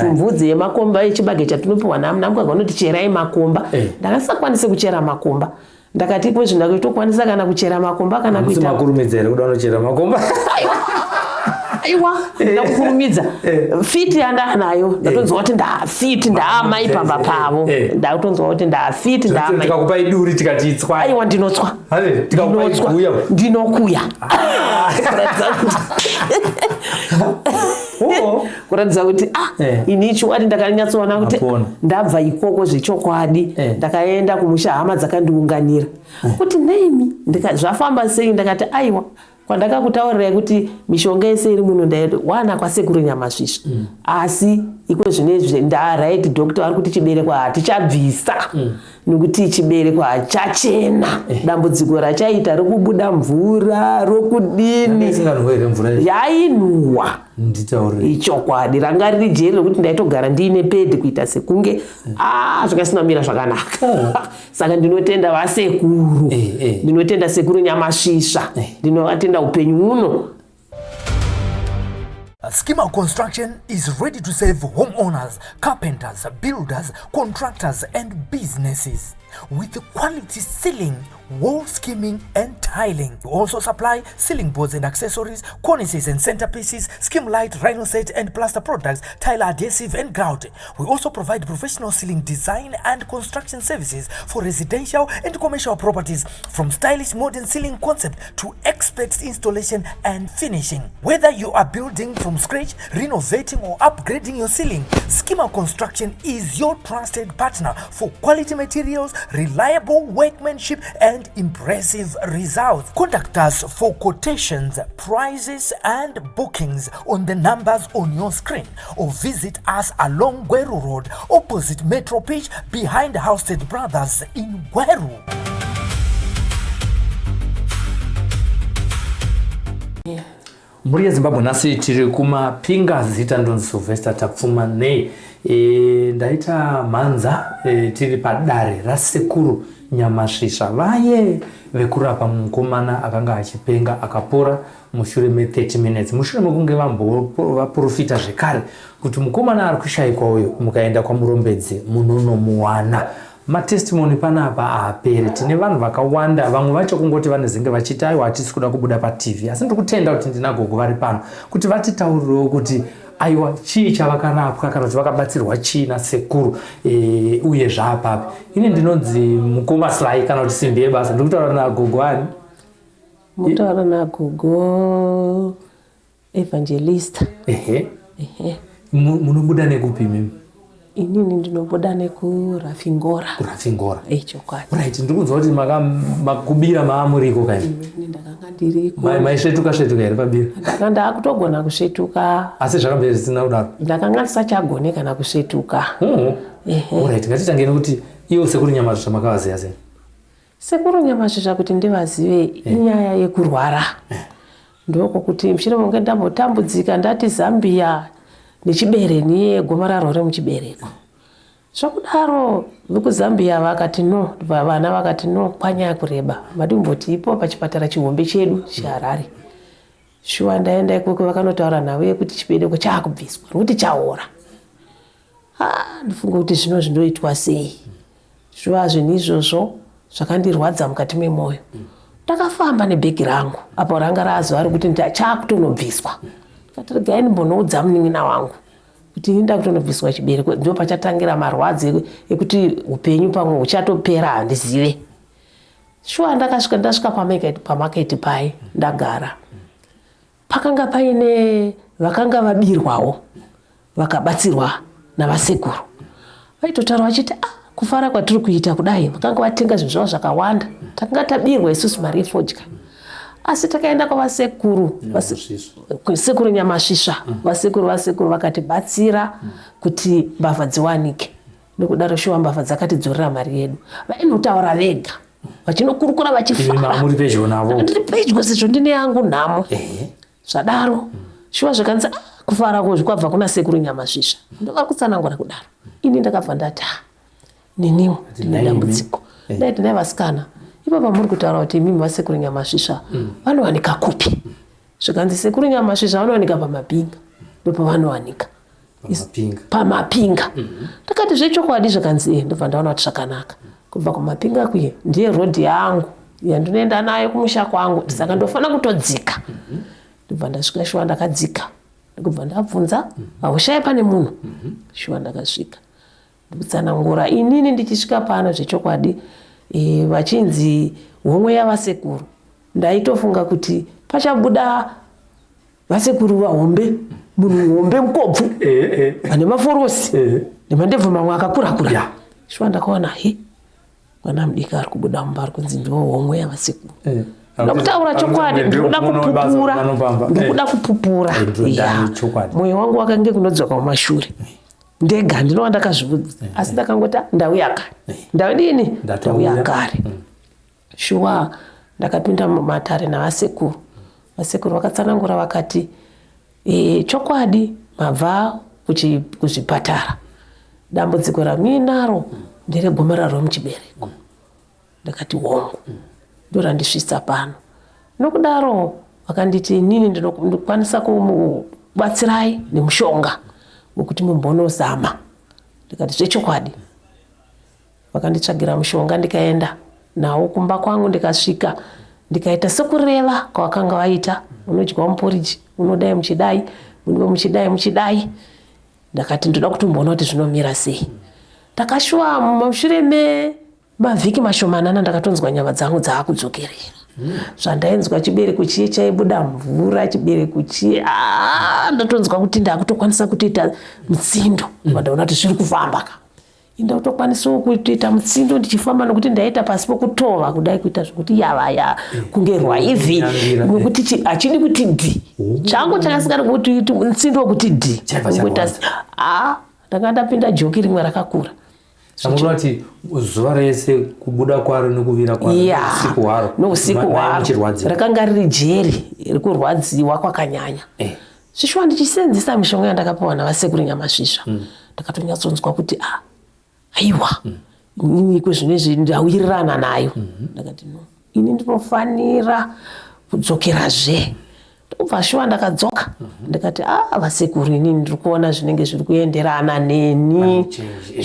Mvudzi yemakomba echibage chatinopiwa namwe vanoti cherai makomba. Ndakasakwanisa kuchera makomba. Ndakati ipo zvinhu ndakutokwanisa kana kuchera makomba kana kuita. Makurumidza ere kuda kuchera makomba? Aiwa, ndakurumidza. Fit yandanayo. Ndatonzwa kuti ndafit ndaamai pamba pavo. Ndatonzwa kuti ndafit ndaamai. Tikakupa iduri tikatitswa. Aiwa ndinotswa. Hale, tikakupa iguya. Ndinokuya. Kuratidza kuti ini chiwadi ndakanyatsoona kuti ndabva ikoko zvechokwadi ndakaenda kumusha hama dzakandiunganira kuti nemi zvafamba sei ndakati aiwa kwandakakutaurirai kuti mishonga yese iri muno ndawana kwasekuru Nyamasvisva asi iko zvinezvi right doctor ari kuti chibereko hatichabvisa nekuti chibereko hachachena dambudziko rachaita rokubuda mvura rokudini yainhuwa ichokwadi ranga riri jeri rokuti ndaitogara ndiine pedi kuita sekunge zvakasinamira zvakanaka saka ndinotenda vasekuru ndinotenda sekuru Nyamasvisva ndinovatenda upenyu uno. Schema Construction is ready to serve homeowners, carpenters, builders, contractors and businesses with quality ceiling, wall skimming and tiling. We also supply ceiling boards and accessories, cornices and centerpieces, skim light, rhino set and plaster products, tile adhesive and grout. We also provide professional ceiling design and construction services for residential and commercial properties, from stylish modern ceiling concept to expert installation and finishing. Whether you are building from scratch, renovating or upgrading your ceiling, Schema Construction is your trusted partner for quality materials, reliable workmanship and impressive results. Contact us for quotations, prices and bookings on the numbers on your screen, or visit us along Gweru Road opposite Metro Pitch behind Housestead Brothers in Gweru. Muri Zimbabwe nasi tiri kumapinga zita ndonzi Sylvester tapfuma nei ndaita manza tiri padare rasekuru Nyamasvisva vaye vekurapa mukomana akanga achipenga akapora mushure me 30 minutes mushure mekunge vaprofita zvekare kuti mukomana ari kushayikwa uyo mukaenda kwamurombedzi munonomuwana. Matestimony panapa apere tine vanhu vakawanda vamwe vacho kungoti vanezenge vachiti aiwa hatisi kuda kubuda paTV asi ndiri kutenda kuti ndinagogo vari pano kuti vatitaurirewo kuti aiwa chii chavakarapwa kana kuti vakabatsirwa chii nasekuru uye zvaapapi. Ini ndinonzi Mukoma Sly kana kuti simbi yebasa ndiri kutaura nagogo ani mutaura nagogo evangelista. Munobuda nekupi mimi? Inini ndinobuda nekurafingora. Kurafingora. Chokwadi. Right, ndikunzwa kuti makubira maamuriko kaini. Ndakanga ndiriko. Maisvetuka ere pabira? Ndakanga kutogona kusvetuka. Asi zvakambere zvisina kudaro. Ndakanga ndisachagone kana kusvetuka. Right, ngatitangeni kuti iwo sekuru Nyamasvisva makavaziya sei? Sekuru Nyamasvisva kuti ndivazive inyaya yekurwara. Ndoko kuti mshire monge ndambotambudzika ndati Zambia nechibere niye gomararo remuchibereko. Zvakudaro vekuzambia vakati no, vana vakati no kwanya kureba. Madimboti ipo pachipatara chihombe chedu chaHarare. Shuwa ndaenda ikoko vakanotaura nawe kuti chibereko chakubviswa, kuti chaora. Ndifunga kuti zvino zvinoitwa sei. Shuwa zvinizvozvo zvakandirwadza mukati memoyo. Ndakafamba nebhegi rangu apo ranga razuva rekuti ndachakutonobviswa. Katiragaini mbonoudza munin'ina wangu kuti inda kutonobviswa chibereko ndio pachatangira marwadzo ekuti upenyu pamwe uchatopera handizive. Shuwa ndasvika pamaketi pai ndagara. Pakanga paine vakanga vabirwawo vakabatsirwa navasekuru. Vaitotaura vachiti kufara kwatiri kuita kudai vakanga vatenga zvinhu zvavo zvakawanda takanga tabirwa isusu mari yefodya. Asi takaenda kwavasekuru sekuru Nyamasvisva vasekuru vakatibatsira kuti mbavha dziwanike. Nokudaro shuwa mbavha dzakatidzorera mari yedu. Vainotaura vega vachinokurukura vachifara. Muri pedyo navo. Ndiri pedyo sezvo ndine yangu nhamo. Zvadaro shuwa zvakanzi kufara kwabva kuna sekuru Nyamasvisva. Ndovari kutsanangura kudaro. Ini ndakabva ndati niniwo ndine dambudziko. Ndaiti nai vasikana ipo pamuri kutaura kuti mimi vasekuru Nyamasvisva vanowanika kupi? Zvikanzi sekuru Nyamasvisva vanowanika pamapinga. Ndipo vanowanika. pamapinga. Takati zvechokwadi zvakanzi ndobva ndaona kuti zvakanaka. Kubva kumapinga kuye ndiye road yangu yandinoenda nayo kumusha kwangu, saka ndofana kutodzika. Ndobva ndasvika shuwa ndakadzika. Ndobva ndabvunza haushai pane munhu. Shuwa ndakasvika. Ndikutsanangura inini ndichisvika pano zvechokwadi vachinzi homwe yavasekuru. Ndaitofunga kuti pachabuda vasekuru vahombe, munhu hombe mukobvu ane maforosi nemandebvu mamwe akakura. Shuwa ndakaona mwana mudiki ari kubuda mumba ari kunzi ndiwo homwe yavasekuru. Ndakutaura chokwadi, ndikuda kupupura. Mwoyo wangu wakange kunodzoka mumashure. Ndega ndinova ndakazvibudza, asi ndakangota ndau yakare. Ndau dini? Ndau yakare. Shuwa ndakapinda mumatare navasekuru. Vasekuru vakatsanangura vakati chokwadi mabva kuzvipatara. Dambudziko ramuinaro nderegomarara remuchibereko. Ndakati hongu ndorandisvitsa pano. Nokudaro vakanditi inini ndinokwanisa kumubatsirai nemushonga wekuti mumbonozama. Ndikati zvechokwadi. Vakanditsvagira mushonga ndikaenda nawo kumba kwangu, ndikasvika ndikaita sekureva kwavakanga vaita, unodya muporiji, unodai muchidai, unodai muchidai. Ndakati ndoda kutomboona kuti zvinomira sei. Ndakashuwa mushure mevhiki mashomanana ndakatonzwa nyama dzangu dzaakudzokerera. Zvandainzwa chibereko chiye chaibuda mvura, chibereko chiye ndatonzwa kuti ndakutokwanisa kutoita mutsindo. Ndaona kuti zviri kufamba ka. Ndakutokwanisa kutoita mutsindo ndichifamba nokuti ndaita pasi pokutova kudai kuita zvokuti yavaya kunge rwaivi nokuti achidi kuti dhi. Changu chakasikana kuti mutsindo wokuti dhi. Ndanga ndapinda joki rimwe rakakura. Samuona kuti zuva rese kubuda kwaro nekuvira kwaro usiku hwaro. Nousiku hwaro rakanga riri jeri rikurwadziwa kwakanyanya. Svisva ndichisenzesa mishonga yandakapiwa navasekuru Nyamasvisva. Ndakatonyatsonzwa kuti aiwa inini kwezvinezvi ndawirirana nayo. Ndakati no, ini ndinofanira kudzokerazve. Ndobva shuwa ndakadzoka. Ndikati vasekuru inini ndiri kuona zvinenge zviri kuenderana neni.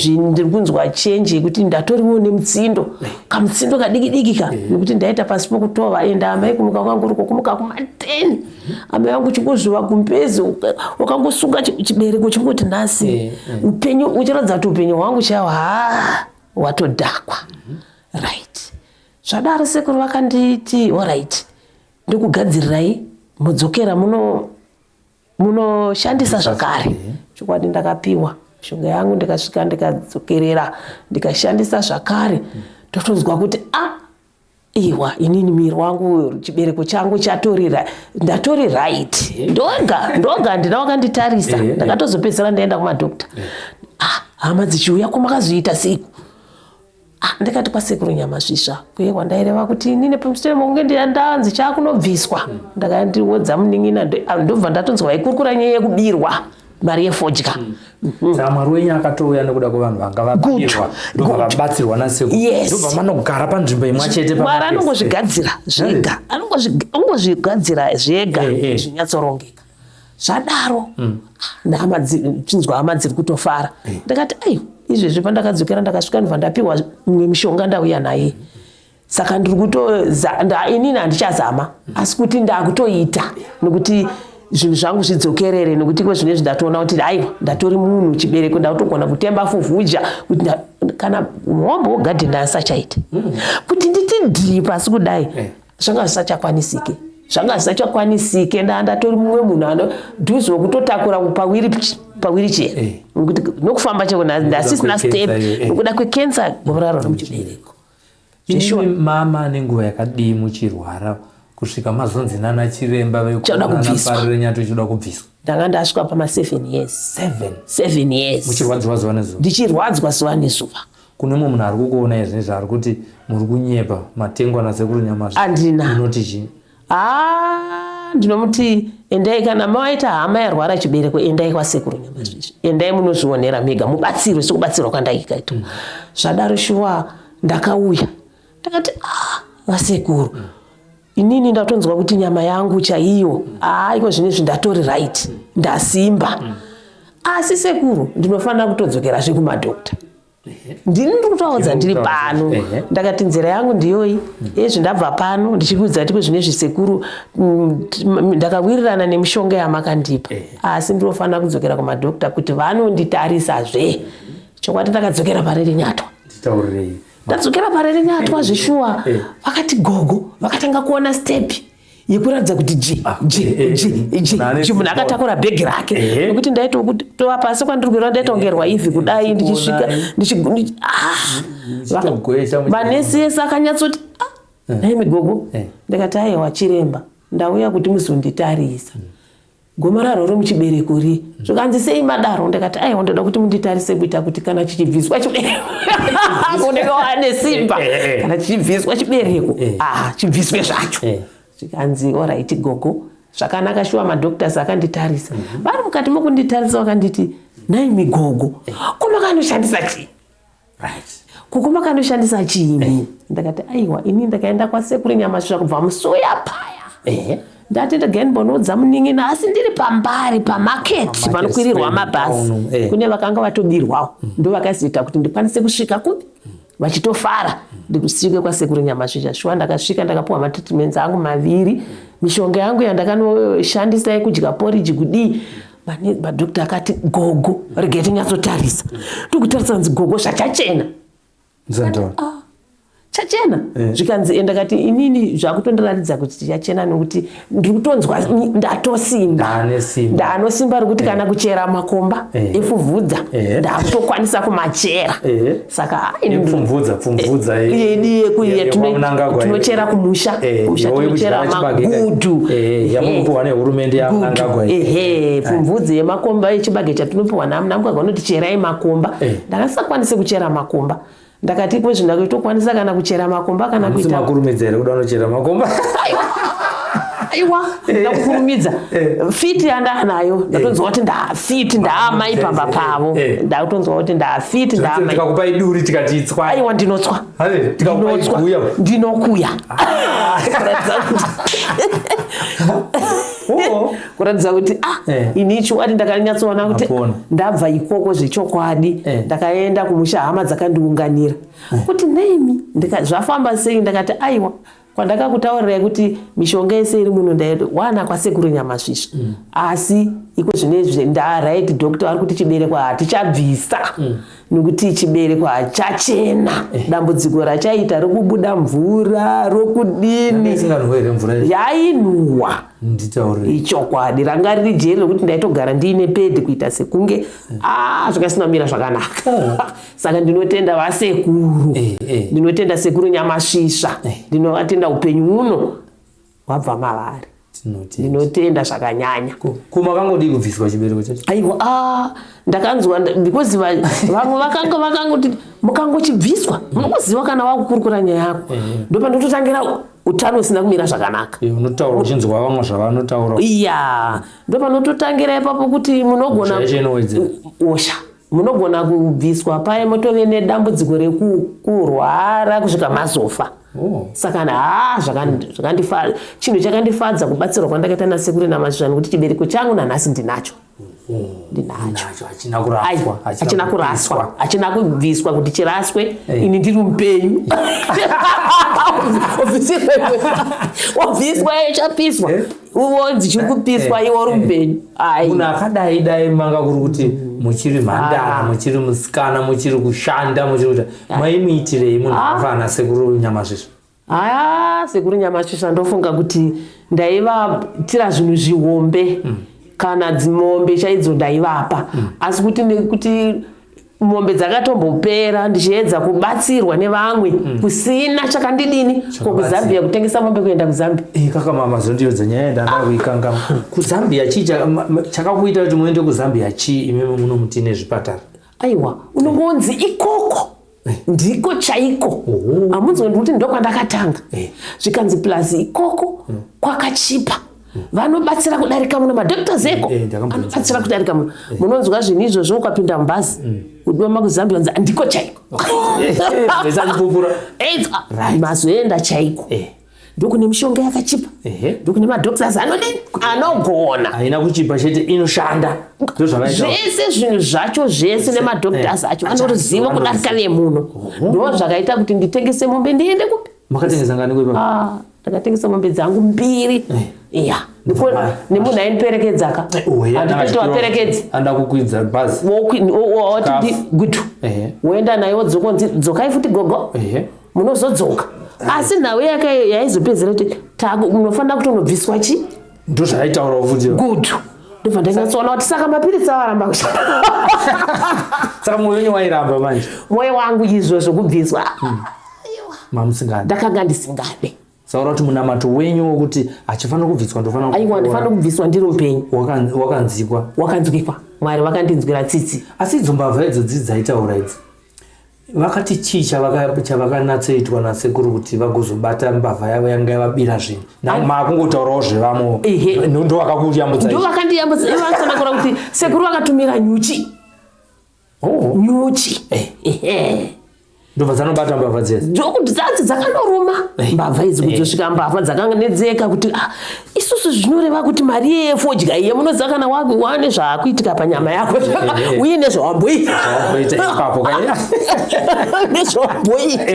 Ndiri kunzwa chenji yekuti ndatoriwo nemutsindo. Kamutsindo kadiki ka nekuti ndaita pasi pokutova enda amai kumuka kwangu uri kukumuka kuma10. Amai vangu chingozviwa kumpezi ukangosunga chibereko chingoti nhasi. Upenyu uchiratidza kuti upenyu hwangu chaiwo watodhakwa. Right. Zvadaro sekuru vakanditi alright. Ndikugadzirirai mudzokera munoshandisa zvakare. Chokwadi ndakapiwa mishonga yangu ndikasvika ndikadzokerera ndikashandisa zvakare. Ndotonzwa kuti iwa inini miri wangu chibereko changu ndatori right. Ndoga ndina wakanditarisa. Ndakatozopedzera ndaenda kumadhokta. Hama dzichiuya kwamakazoita siku. Ndikati kwasekuru Nyamasvisva kuye kwandaireva kuti inini pamusoro monge ndanzi chakunobviswa. Ndakandiwodza munin'ina ndobva ndatonzwa ikurukura nyaya yekubirwa mari yefodya. Saka Mwari wenyu akatouya nekuda kwevanhu vanga vabirwa ndobva nasekuru. Ndobva manogara panzvimbo imwe chete. Mwari anongozvigadzira zvega. Anongozvigadzira zvega zvinyatsorongeka. Zvadaro chinzwa hama dziri kutofara. Ndakati izvezvi pandakadzokera ndakasvika ndobva ndapiwa mimwe mishonga ndauya naye. Saka ndiri inini handichazama asi kuti ndakutoita nokuti zvinhu zvangu zvidzokerere nokuti kwezvinezvi ndatoona kuti aiwa ndatori munhu chibereko ndakutogona kutemba fuvhuja kuti kana muhombo wogadheni asachaita. Kuti nditi dhii pasi kudai zvanga zvisachakwanisike. Ndatori mumwe munhu dhuzi wokutotakura pawiri chero. Nokufamba chero ndasisina step nokuda kwekensa gomarara remuchibereko. Zvishoni mama nenguva yakadii muchirwara kusvika mazonzi nana chiremba vekuparire nyato choda kubviswa? Ndanga ndasvika pama7 years. 7 years. Muchirwadziwa zuva nezuva? Ndichirwadzwa zuva nezuva. Kune munhu ari kukuona izvi zvari kuti muri kunyepa matengwa nasekuru Nyamasvisva? Andina. Unoti chii? Ndinomuti endai kana mawaita hama yarwara chibereko endai kwasekuru Nyamasvisva. Endai munozvionera mega mubatsirwe sokubatsirwa kwandaikaita. Zvadaro shuwa ndakauya. Ndakati vasekuru inini ndatonzwa kuti nyama yangu chaiyo iko zvinezvi ndatori right ndasimba. asi sekuru ndinofanira kutodzokera zvekumadokta. Ndini ndikutaudza ndiri pano. Ndakati nzira yangu ndiyoyi. Ezvi ndabva pano ndichikuudza kuti zvine zvisekuru ndakawirirana nemishonga yamakandipa. Asi ndinofanira kudzokera kumadokta kuti vanonditarisazve. Chokwadi ndakadzokera pareri nyatwa. Nditaurei. Ndadzokera pareri nyatwa zvishuwa. Vakati gogo, vakatanga kuona step yekuratidza kuti munhu akatakura bhegi rake nekuti ndaitova pasi kwandiri kuira ndaitongerwa ivhi kudai ndichisvika manesi ese akanyatsoti naimigogo ndikati aiwa chiremba ndauya kuti muzonditarisa gomararo remuchibereko ri zvikanzi sei madaro ndikati aiwa ndoda kuti munditarise kuita kuti kana chichibviswa chibereko kunenge wane simba kana chichibviswa chibereko chibviswe zvacho. Zvikanzi alright gogo zvakanaka shuwa madoctors akanditarisa vari mukati mokunditarisa vakanditi naimi gogo kunokanoshandisa chii kukuma kanoshandisa chiini ndakati aiwa ini ndakaenda kwasekuru Nyamasvisva kubva musoya paya ndati ndagenbonodza munin'ina asi ndiri pambari pamaketi panokwirirwa mabhazi kune vakanga vatobirwawo ndo vakaziita kuti ndikwanise kusvika kupi vachitofara ndikusvike kwasekuru Nyamasvisva. Shuwa ndakasvika ndakapuwa matreatments angu 2 mishonga yangu yandakanoshandisa yekudya porridge kudii. Madhokta akati gogo regai tinyatsotarisa ndikutarisa nzi gogo zvachachena chachena zvikanzi ndakati inini zvakutondiratidza kuti tichachena nekuti ndiri kutonzwa ndanosimba rekuti kana kuchera makomba efuvhudza ndakutokwanisa kumachera saka tinochera kumusha tinochera magudhu pfumvudzi yemakomba echibage chatinopiwa namunamukaka unoticherai makomba ndakasakwanise kuchera makomba ndakati kwezvi ndakutokwanisa kana kuchera makomba kana kuita makurumidza ere kuda kuchera makomba aiwa ndakukurumidza fiti yandanayo ndatonzwa kuti ndafiti ndaamai pamba pavo ndakutonzwa kuti ndafiti ndaamai tikakupa iduri tikatitswa aiwa ndinotswa ndinokuya kuratidza kuti ini chiwadi ndakanyatsoona kuti ndabva ikoko zvechokwadi ndakaenda kumusha hama dzakandiunganira kuti naimi zvafamba sei ndakati aiwa kwandakakutaurirai kuti mishonga yese iri muno ndaiwana kwasekuru Nyamasvisva asi iko zvinezvi right doctor ari kuti chibereko hatichabvisa nekuti chibereko hachachena dambudziko rachaita rokubuda mvura rokudini yainhuwa ichokwadi ranga riri jeri rokuti ndaitogara ndiine pedi kuita sekunge zvakasina kumira zvakanaka saka ndinotenda vasekuru ndinotenda sekuru Nyamasvisva ndinovatenda upenyu uno wabva mavari ndinotenda zvakanyanya. Kumakangodi kubviswa chibereko chacho aiwa ndakanzwa because vamwe vakangoti mukangochibviswa munokuziva kana wakukurukura nyaya yako ndopandototangira utano usina kumira zvakanaka unotaura uchinzwa vamwe zvavanotaura ndopanototangira ipapo kuti munogona munogona kubviswa paye motove nedambudziko rekurwara kusvika mazofa saka chinhu chakandifadza kubatsirwa kwandakaita nasekuru Nyamasvisva nekuti chibereko changu nanhasi ndinacho hachina kuraswa hachina kubviswa kuti chiraswe ini ndiri mupenyu wabviswa chapiswa uwodzi chiri kupiswa iwo uri mupenyu munhu akadai manga kuri kuti muchiri mhandara muchiri musikana muchiri kushanda muchiri kuita maimuitirei munhu akafana sekuru Nyamasvisva sekuru Nyamasvisva ndofunga kuti ndaivatira zvinhu zvihombe kana dzimombe chaidzo ndaivapa asi kuti mombe dzakatombopera ndichiedza kubatsirwa nevamwe kusina chakandidini kuzambia kutengesa mombe kuenda kuzambia kaka mama zondiudza nyaya ndandakuikanga kuzambia chakakuita kuti muende kuzambia chii imimi muno mutine zvipatara aiwa unongonzi ikoko ndiko chaiko amunzwa kuti ndokwandakatanga zvikanzi plus ikoko kwakachipa vanobatsira kudarika muno madoctors eko anobatsira kudarika muno munonzwa zvinhu izvozvo ukapinda mubhazi udoma kuzambia unzi ndiko chaiko mazoenda chaiko ndokune mishonga yakachipa ndokune madoctors anogona haina kuchipa chete inoshanda zvese zvinhu zvacho zvese nemadoctors acho anoruziva kudarika nemuno ndo zvakaita kuti nditengese mombe ndiende kupi makatengesa ngani kwepa ndakatengesa mombe dzangu 2 iya nemunhu ainiperekedzaka handipeti waperekedzi anda kukwidza bhazi wati gutu woenda nayo dzokai futi gogo munozodzoka asi nhau yake yaizopedzera kuti munofanira kuti unobviswa chi ndo zvakaitaurawo futi gutu ndobva ndakatsoona kuti saka mapiritsi avaramba kushanda saka mwoyo wenyu wairamba manje mwoyo wangu izvo zvokubviswa mamusingadi ndakanga ndisingade saura kuti munamato wenyu wokuti achifanira kubviswa ndofanira aiwa ndifanira kubviswa ndiri mupenyu wakanzwikwa Mwari vakandinzwira tsitsi asi dzombavha idzo dzidzaitaura idzi vakati chii chavakanyatsoitwa nasekuru kuti vagozobata mbavha yavo yanga yavabira zvinhu makungotaurawo zvevamo ndo vakakuyambudza ndo vakandiyambudza ivasanakura kuti sekuru vakatumira nyuchi nyuchi ndobva dzanobata mbavha dzese ndokuti dzati dzakanoruma mbavha idzi kudzosvika mbavha dzakanetseka kuti isusu zvinoreva kuti mari yefodya iye munoziva kana wane zvaakuitika panyama yako uye nezvawamboita ipapo nezvawamboita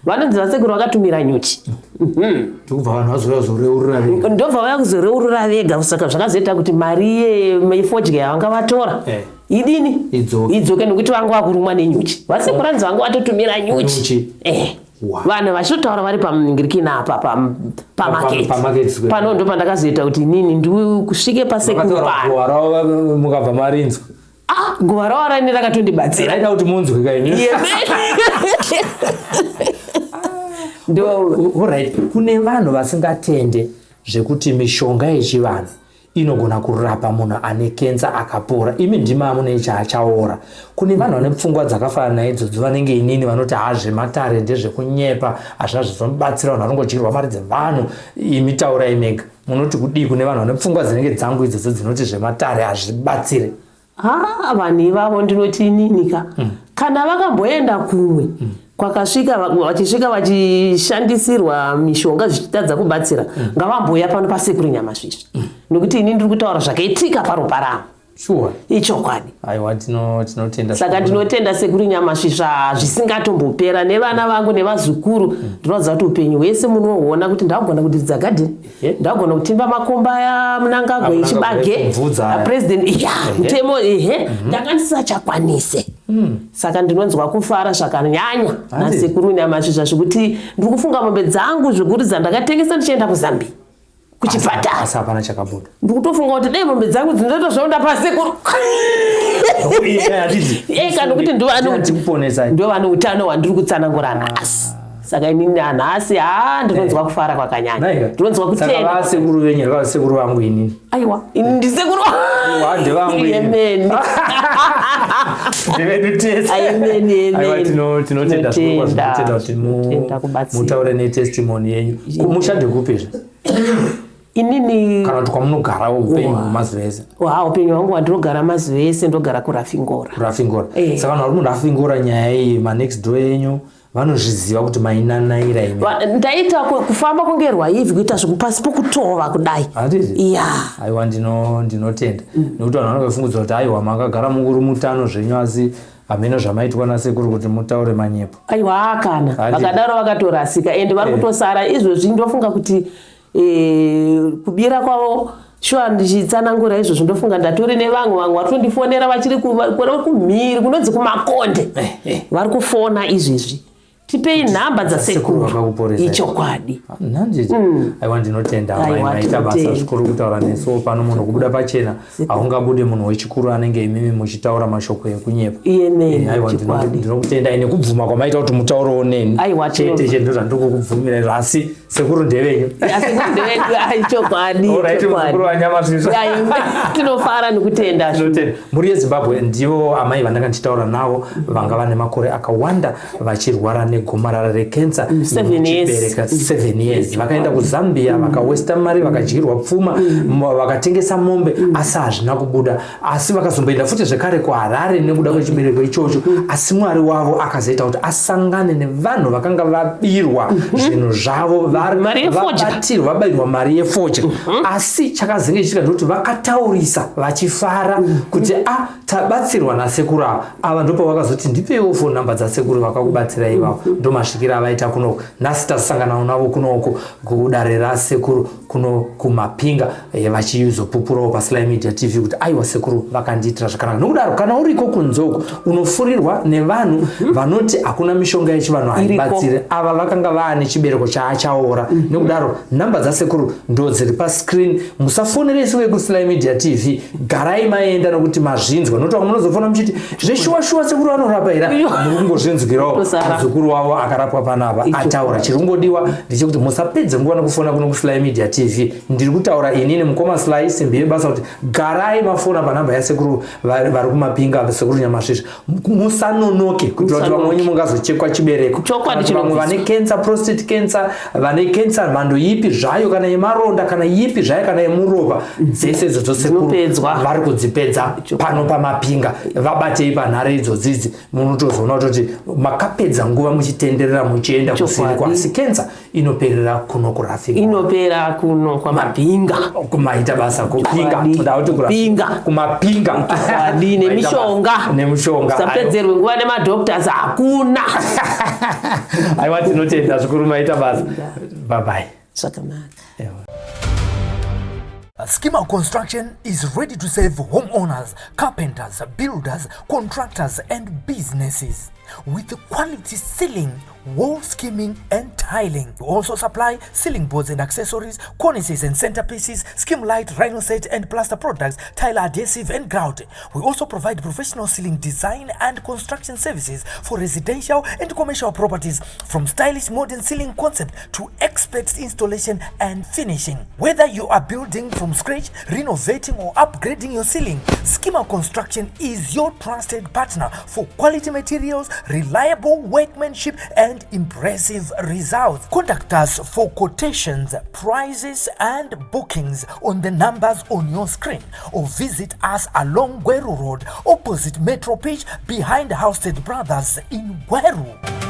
vanonzi vasekuru vakatumira nyuchi ndobva vanhu vazoreurura vega ndobva vaya kuzoreurura vega saka zvakazoita kuti mari yefodya yavanga vatora idini idzoke nekuti vanga vakurumwa nenyuchi vasekuranzi vanga vatotumira nyuchi vanhu vachitotaura vari pamingirikina apa pamaketi pano ndo pandakazoita kuti inini ndikusvike pasekuru pano mukabva marinzwa guva ravo raine rakatondibatsira aita kuti munzwe kaini alright kune vanhu vasingatende zvekuti mishonga yechivanhu inogona kurapa munhu ane kenza akapora imi ndima mune chaachaora kune vanhu vane pfungwa dzakafanana naidzodzo vanenge inini vanoti zvematare ndezvekunyepa hazvina zvizomubatsira vanhu vanongochirwa mari dzevanhu imi taurai mega munoti kudii kune vanhu vane pfungwa dzinenge dzangu idzodzo dzinoti zvematare hazvibatsire vanhu ivavo ndinoti ininika kana vakamboenda kumwe kwakasvika vachisvika vachishandisirwa mishonga zvichitadza kubatsira ngavamboya pano pasekuru Nyamasvisva nokuti ini ndiri kutaura zvakaitika paropa rangu sure ichokwadi aiwa tinotenda saka ndinotenda sekuru Nyamasvisva zvisingatombopera nevana vangu nevazukuru ndinoziva kuti upenyu hwese munohuona kuti ndagona kudidza gadheni ndagona kutimba makomba amunangagwe echibage president mutemo ndanga ndisachakwanise saka ndinonzwa kufara zvakanyanya nasekuru Nyamasvisva zvekuti ndiri kufunga mombe dzangu zvikuru dzandakatengesa ndichienda kuZambia kuchipatara asi hapana chakabuda ndikutofunga kuti dai mombe dzangu dzinoita zvaunda pasekuru kana kuti ndo vane utano hwandiri kutsanangura nhasi saka inini anhasi ndinonzwa kufara kwakanyanya ndinonzwa kutenda sekuru venyu rakasekuru vangu inini aiwa ini ndisekuru vangu yemeni ndevedu tese tinotenda kuti mutaure netestimony yenyu mushande kupizva inini kana kuti kwamunogara upenyu mazuva ese upenyu hwangu hwandinogara mazuva ese ndogara kurafingora saka vanhu vari murafingora nyaya iyi manext door yenyu vanozviziva kuti mainanaira imi ndaita kufamba kunge rwaivhi kuita zvekupasi pokutova kudai aiwa ndinotenda nekuti vanhu vanofungudzwa kuti aiwa makagara munguri mutano zvenyu asi hamene zvamaitwa nasekuru kuti mutaure manyepo aiwa kana vakadaro vakatorasika ende vari kutosara izvozvi ndofunga kuti kubira kwavo shuwa ndichitsanangura izvozvo ndofunga ndatori nevamwe vari kundifonera vachiri kumhiri kunonzi kumakonde vari kufona izvezvi tipei nhamba dzasekuru ichokwadi aiwa ndinotenda maita basa zvikuru kutaura nesu pano munhu kubuda pachena haungabude munhu wechikuru anenge imimi muchitaura mashoko ekunyepa aiwa ndinokutendai nekubvuma kwamaita kuti mutaurewo neni chete ndo zvandiri kukubvumirai asi sekuru ndevenyu ichokwadi sekuru waNyamasvisva tinofara nekutenda muri yeZimbabwe ndivo amai vandanga ndichitaura navo vanga vane makore akawanda vachirwara negomarara rekensa 7 years. muchibereko 7 years. Vakaenda kuZambia vakawesta mari vakadyirwa pfuma vakatengesa mombe asi hazvina kubuda, asi vakazomboenda futi zvekare kuHarare nekuda kwechibereko ichocho. Asi Mwari wavo akazoita kuti asangane nevanhu vakanga vabirwa zvinhu zvavo vabatirwa vabayirwa mari yefodya. Asi chakazenge chichitika ndekuti vakataurisa vachifara kuti tabatsirwa nasekuru ava ndipo vakazoti ndipewo phone number dzasekuru vakakubatsira ivavo. Ndo masvikiro avaita kunoko. Nhasi tasangana navo kunoko kudare rasekuru kuno kumapinga vachizopupurawo paSlyMedia TV kuti aiwa sekuru vakandiitira zvakanaka. Nokudaro kana uriko kunzoko unofurirwa nevanhu vanoti hakuna mishonga yechivanhu haibatsire, ava vakanga vaane chibereko chaachaora. Nokudaro nhamba dzasekuru ndo dziri pascreen. Musafonere isuwe kuSlyMedia TV, garai maenda nokuti mazvinzwa. Nokuti munozofona muchiti zveshuwa sekuru anorapa ira, muri kungozvinzwirawo muzukuru wavo akarapwa panapa ataura. Chiri kungodiwa ndechekuti musapedze nguva nekufona kuno kuSlyMedia TV. Ndiri kutaura inini Mukoma Sly simbi yebasa kuti garai mafona panhamba yasekuru vari kumapinga Sekuru Nyamasvisva. Musanonoke kuitira kuti vamwe mungazochekwa chibereko. Vamwe vane cancer, prostate cancer, vane cancer mhando ipi zvayo, kana yemaronda kana ipi zvayo, kana yemuropa, dzese idzo dzosekuru vari kudzipedza pano pamapinga. Vabatei panhare idzodzidzi munotozoona kuti makapedza nguva muchitenderera muchienda kuseri kwasi. Cancer inoperera kuno kurafika, inopera kuno kwamapinga kumaita basa kupinga kumapinga nemishonga usapedzerwe nguva nemadoctors hakuna. aiwa tinotenda zvikuru maita basa. Bye bye. Schema Construction is ready to serve homeowners, carpenters, builders, contractors and businesses with quality ceiling, wall skimming and tiling. We also supply ceiling boards and accessories, cornices and centerpieces, skim light, rhino set and plaster products, tile adhesive and grout. We also provide professional ceiling design and construction services for residential and commercial properties, from stylish modern ceiling concept to expert installation and finishing. Whether you are building from scratch, renovating or upgrading your ceiling, Schema Construction is your trusted partner for quality materials, reliable workmanship and impressive results. Contact us for quotations, prices and bookings on the numbers on your screen, or visit us along Gweru Road opposite Metro Pitch behind Housestead Brothers in Gweru.